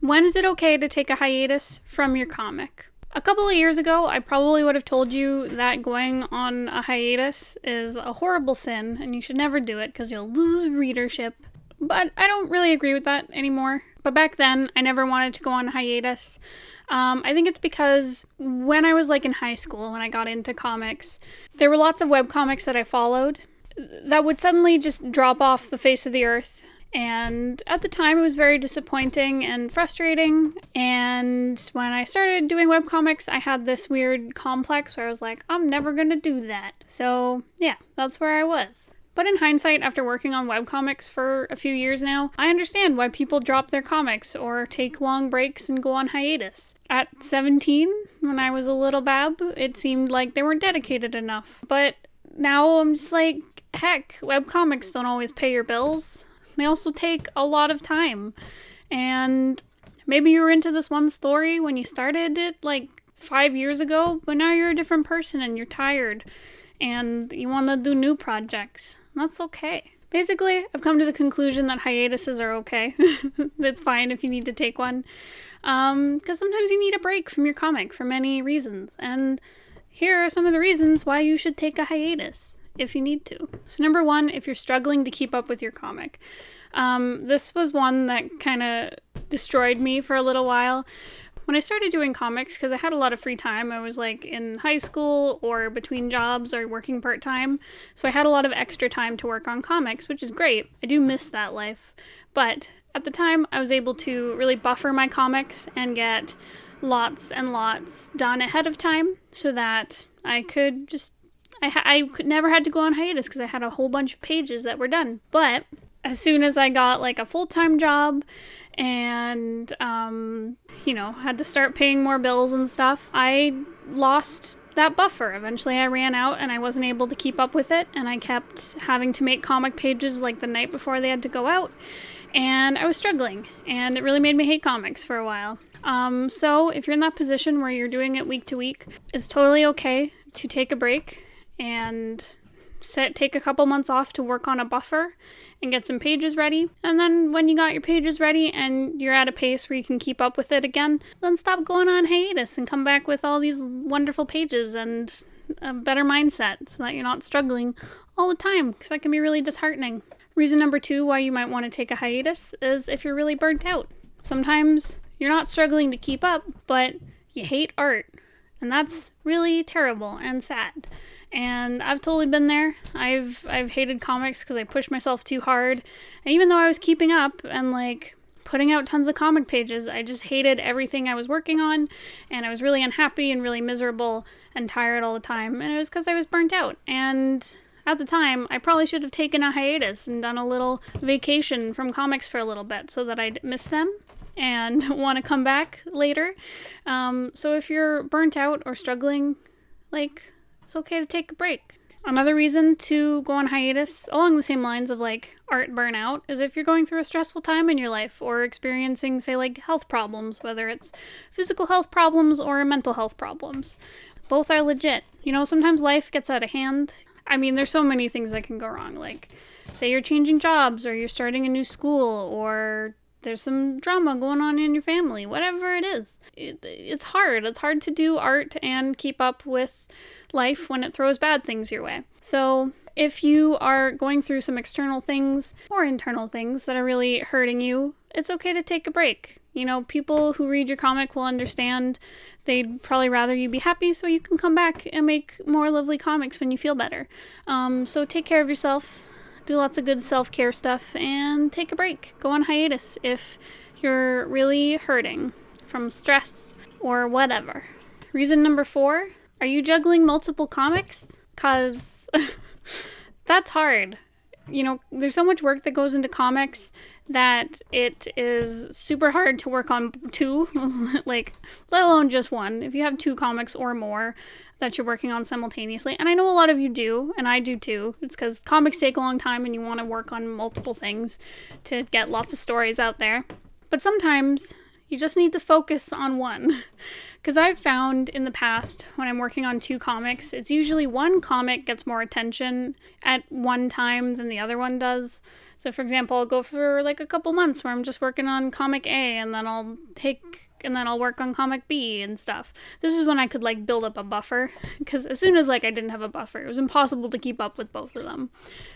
When is it okay to take a hiatus from your comic? A couple of years ago, I probably would have told you that going on a hiatus is a horrible sin and you should never do it because you'll lose readership. But I don't really agree with that anymore. But back then, I never wanted to go on hiatus. I think it's because when I was in high school, when I got into comics, there were lots of webcomics that I followed that would suddenly just drop off the face of the earth. And at the time, it was very disappointing and frustrating. And when I started doing webcomics, I had this weird complex where I was like, I'm never going to do that. So yeah, that's where I was. But in hindsight, after working on webcomics for a few years now, I understand why people drop their comics or take long breaks and go on hiatus. At 17, when I was a little bab, it seemed like they weren't dedicated enough. But now I'm just like, heck, webcomics don't always pay your bills. They also take a lot of time. And maybe you were into this one story when you started it 5 years ago, but now you're a different person and you're tired and you want to do new projects. That's okay. Basically, I've come to the conclusion that hiatuses are okay. It's fine if you need to take one. Because sometimes you need a break from your comic for many reasons. And here are some of the reasons why you should take a hiatus if you need to. So number one, if you're struggling to keep up with your comic. This was one that kind of destroyed me for a little while. When I started doing comics, because I had a lot of free time, I was in high school or between jobs or working part-time, so I had a lot of extra time to work on comics, which is great. I do miss that life. But at the time, I was able to really buffer my comics and get lots and lots done ahead of time so that I could just I could never had to go on hiatus because I had a whole bunch of pages that were done. But as soon as I got a full-time job and, had to start paying more bills and stuff, I lost that buffer. Eventually I ran out and I wasn't able to keep up with it. And I kept having to make comic pages the night before they had to go out. And I was struggling. And it really made me hate comics for a while. So if you're in that position where you're doing it week to week, it's totally okay to take a break and take a couple months off to work on a buffer and get some pages ready. And then when you got your pages ready and you're at a pace where you can keep up with it again, then stop going on hiatus and come back with all these wonderful pages and a better mindset so that you're not struggling all the time, because that can be really disheartening. Reason number two why you might want to take a hiatus is if you're really burnt out. Sometimes you're not struggling to keep up, but you hate art. And that's really terrible and sad. And I've totally been there. I've hated comics because I pushed myself too hard. And even though I was keeping up and putting out tons of comic pages, I just hated everything I was working on. And I was really unhappy and really miserable and tired all the time. And it was because I was burnt out. And at the time, I probably should have taken a hiatus and done a little vacation from comics for a little bit so that I'd miss them and want to come back later. So if you're burnt out or struggling, it's okay to take a break. Another reason to go on hiatus, along the same lines of art burnout, is if you're going through a stressful time in your life or experiencing, say, health problems, whether it's physical health problems or mental health problems. Both are legit. Sometimes life gets out of hand. I mean, there's so many things that can go wrong. Say you're changing jobs or you're starting a new school or there's some drama going on in your family, whatever it is. It's hard. It's hard to do art and keep up with life when it throws bad things your way. So if you are going through some external things or internal things that are really hurting you, it's okay to take a break. People who read your comic will understand. They'd probably rather you be happy so you can come back and make more lovely comics when you feel better. So take care of yourself. Do lots of good self-care stuff and take a break. Go on hiatus if you're really hurting from stress or whatever. Reason number 4, are you juggling multiple comics? 'Cause that's hard. There's so much work that goes into comics that it is super hard to work on 2, let alone just 1. If you have 2 comics or more that you're working on simultaneously, and I know a lot of you do, and I do too, it's because comics take a long time and you want to work on multiple things to get lots of stories out there. But sometimes You just need to focus on one. Because I've found in the past, when I'm working on 2 comics, it's usually one comic gets more attention at one time than the other one does. So for example, I'll go for like a couple months where I'm just working on comic A, and then I'll work on comic B and stuff. This is when I could like build up a buffer, because as soon as like I didn't have a buffer, it was impossible to keep up with both of them.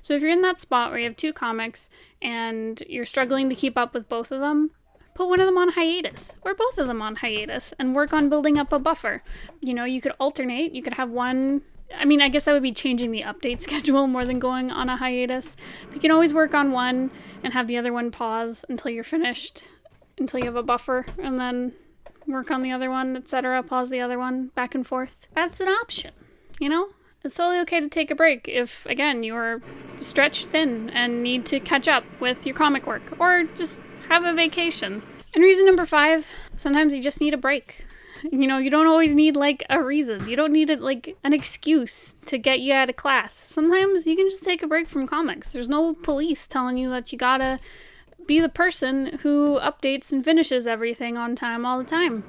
So if you're in that spot where you have 2 comics and you're struggling to keep up with both of them, put one of them on hiatus, or both of them on hiatus, and work on building up a buffer. You could alternate. You could have one... I guess that would be changing the update schedule more than going on a hiatus. But you can always work on one and have the other one pause until you're finished, until you have a buffer, and then work on the other one, etc. Pause the other one, back and forth. That's an option, It's totally okay to take a break if, again, you're stretched thin and need to catch up with your comic work, or just have a vacation. And reason number 5, sometimes you just need a break. You don't always need, like, a reason. You don't need, an excuse to get you out of class. Sometimes you can just take a break from comics. There's no police telling you that you gotta be the person who updates and finishes everything on time all the time.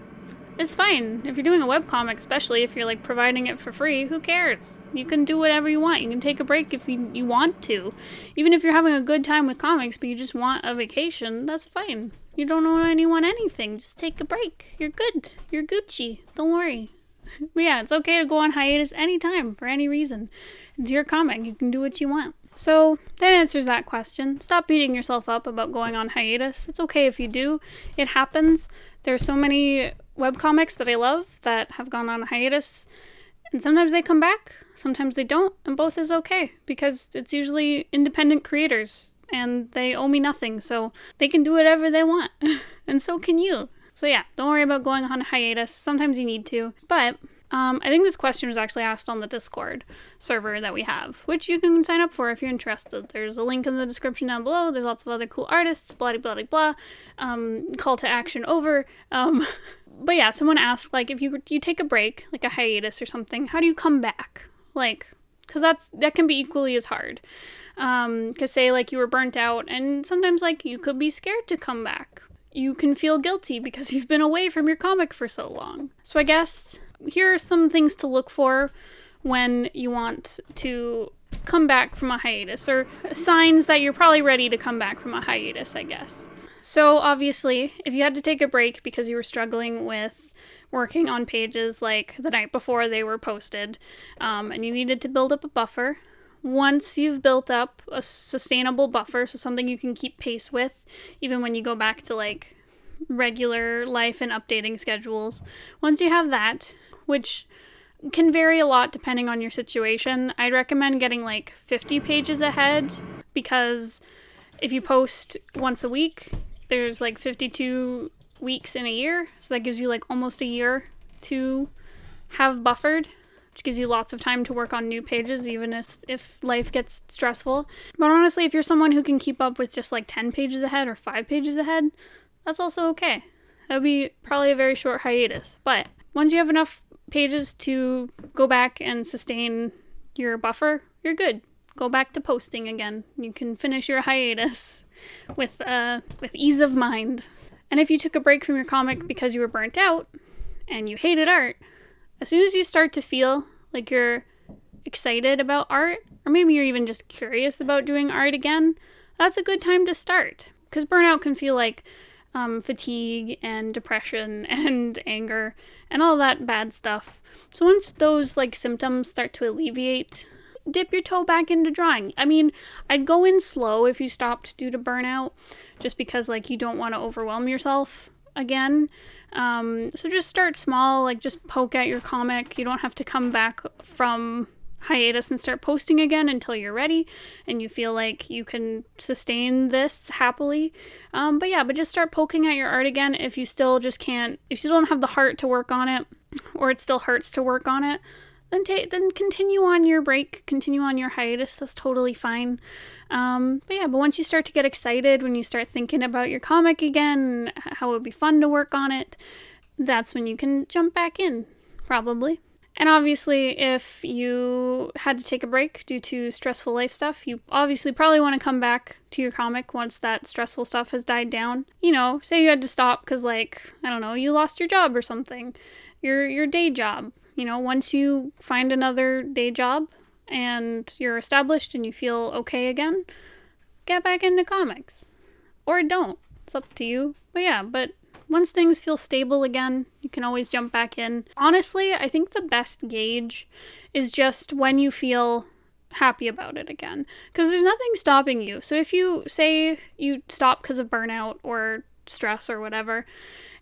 It's fine. If you're doing a webcomic, especially if you're, providing it for free, who cares? You can do whatever you want. You can take a break if you want to. Even if you're having a good time with comics, but you just want a vacation, that's fine. You don't owe anyone anything. Just take a break. You're good. You're Gucci. Don't worry. But yeah, it's okay to go on hiatus anytime, for any reason. It's your comic. You can do what you want. So that answers that question. Stop beating yourself up about going on hiatus. It's okay if you do. It happens. There's so many webcomics that I love that have gone on hiatus, and sometimes they come back, sometimes they don't, and both is okay, because it's usually independent creators, and they owe me nothing, so they can do whatever they want, and so can you. So yeah, don't worry about going on hiatus. Sometimes you need to, but I think this question was actually asked on the Discord server that we have, which you can sign up for if you're interested. There's a link in the description down below. There's lots of other cool artists, blah, blah, blah, blah. Call to action over. But yeah, someone asked, if you take a break, like a hiatus or something, how do you come back? Because that can be equally as hard. Because say, you were burnt out, and sometimes, you could be scared to come back. You can feel guilty because you've been away from your comic for so long. So I guess here are some things to look for when you want to come back from a hiatus, or signs that you're probably ready to come back from a hiatus, I guess. So obviously, if you had to take a break because you were struggling with working on pages the night before they were posted, and you needed to build up a buffer, once you've built up a sustainable buffer, so something you can keep pace with, even when you go back to regular life and updating schedules, once you have that, which can vary a lot depending on your situation, I'd recommend getting 50 pages ahead, because if you post once a week, there's 52 weeks in a year, so that gives you almost a year to have buffered, which gives you lots of time to work on new pages, even if life gets stressful. But honestly, if you're someone who can keep up with just 10 pages ahead or 5 pages ahead, that's also okay. That would be probably a very short hiatus. But once you have enough pages to go back and sustain your buffer, you're good. Go back to posting again. You can finish your hiatus with ease of mind. And if you took a break from your comic because you were burnt out and you hated art, as soon as you start to feel like you're excited about art, or maybe you're even just curious about doing art again, that's a good time to start. Because burnout can feel like fatigue and depression and anger and all that bad stuff. So once those symptoms start to alleviate, dip your toe back into drawing. I'd go in slow if you stopped due to burnout, just because you don't want to overwhelm yourself again. So just start small, just poke at your comic. You don't have to come back from hiatus and start posting again until you're ready and you feel like you can sustain this happily. But just start poking at your art again if you still just can't, if you don't have the heart to work on it, or it still hurts to work on it, then continue on your break, continue on your hiatus. That's totally fine. But once you start to get excited, when you start thinking about your comic again, how it would be fun to work on it, that's when you can jump back in, probably. And obviously, if you had to take a break due to stressful life stuff, you obviously probably want to come back to your comic once that stressful stuff has died down. You know, say you had to stop because, like, I don't know, you lost your job or something, your day job. You know, once you find another day job and you're established and you feel okay again, get back into comics. Or don't. It's up to you. But yeah, once things feel stable again, you can always jump back in. Honestly, I think the best gauge is just when you feel happy about it again. Because there's nothing stopping you. So if you say you stop because of burnout or stress or whatever,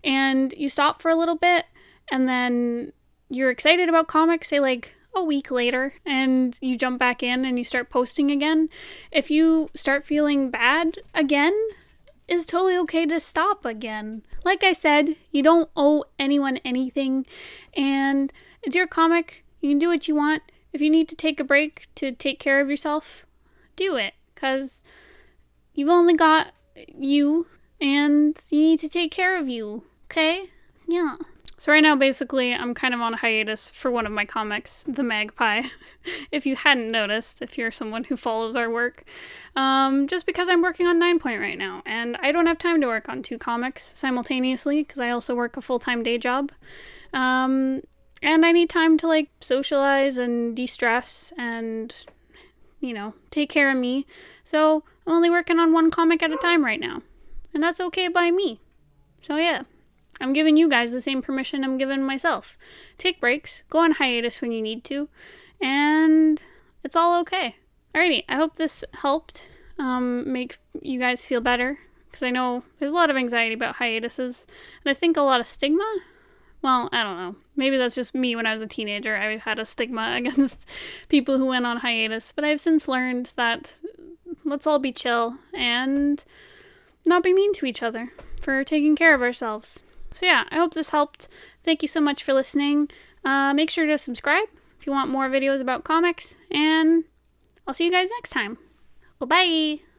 and you stop for a little bit, and then you're excited about comics, say like a week later, and you jump back in and you start posting again, if you start feeling bad again, it's totally okay to stop again. Like I said, you don't owe anyone anything, and it's your comic. You can do what you want. If you need to take a break to take care of yourself, do it, because you've only got you, and you need to take care of you, okay? Yeah. So right now, basically, I'm kind of on a hiatus for one of my comics, The Magpie, if you hadn't noticed, if you're someone who follows our work. Just because I'm working on 9 Point right now, and I don't have time to work on 2 comics simultaneously, because I also work a full-time day job. And I need time to, like, socialize and de-stress and, you know, take care of me. So I'm only working on 1 comic at a time right now. And that's okay by me. So yeah. I'm giving you guys the same permission I'm giving myself. Take breaks, go on hiatus when you need to, and it's all okay. Alrighty, I hope this helped make you guys feel better, because I know there's a lot of anxiety about hiatuses, and I think a lot of stigma. Well, I don't know. Maybe that's just me when I was a teenager. I had a stigma against people who went on hiatus, but I've since learned that let's all be chill and not be mean to each other for taking care of ourselves. So yeah, I hope this helped. Thank you so much for listening. Make sure to subscribe if you want more videos about comics, and I'll see you guys next time. Bye-bye!